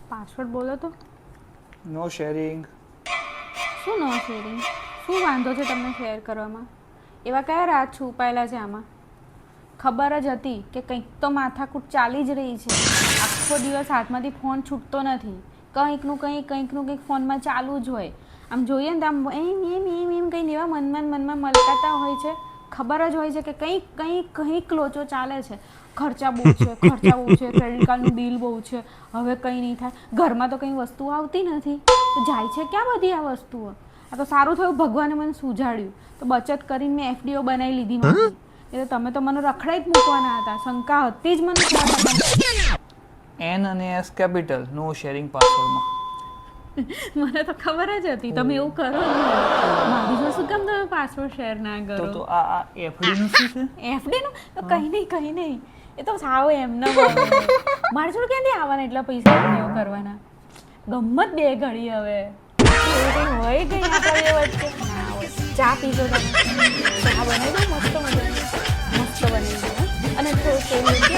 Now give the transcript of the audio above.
Password બોલો તો. નો sharing. શું નો શેરિંગ? શું વાંધો છે તમને શેર કરવામાં? એવા કયા રાજ છુપાયેલા છે આમાં? ખબર જ હતી કે કંઈક તો માથાકૂટ ચાલી જ રહી છે. આખો દિવસ હાથમાંથી ફોન છૂટતો નથી. કંઈકનું કંઈક ફોનમાં ચાલુ જ હોય. આમ જોઈએ ને તો આમ એમ કંઈ એવા મનમાં મલકાતા હોય છે. ખબર જ હોય છે કે કંઈક લોચો ચાલે છે. ખર્ચા બહુ છે, ક્રેડિટ કાર્ડનું બિલ બહુ છે, હવે કંઈ નહીં થાય. ઘરમાં તો કંઈ વસ્તુ આવતી નથી, તો જાય છે ક્યાં બધી આ વસ્તુઓ? આ તો સારું થયું ભગવાને મને સુજાડ્યું, તો બચત કરીને મેં એફડીઓ બનાવી લીધી મારી. એટલે તમે તો મને રખડાઈ જ મૂકવાના હતા. શંકા હતી જ મને. એન અને એસ કેપિટલ નો શેરિંગ પાસવર્ડમાં. મને તો ખબર જ હતી તમે એવું કરો ને. મારી જો શું કામ તમે પાસવર્ડ શેર ના કરો? તો આ એફડી નું શું છે? એફડી નું તો કંઈ નહીં. એ તો સાવ એમને મારી જોડે ક્યાંથી આવવાના એટલા પૈસા એફડીઓ કરવાના? ગમત બે ઘડી હવે એવું કંઈ હોય કંઈ આપણા બે વચ્ચે ના હોય. ચા પીજો તમે. ચા બનાવી દો મસ્ત બનાવી દો અને થોડું તેલ મૂકી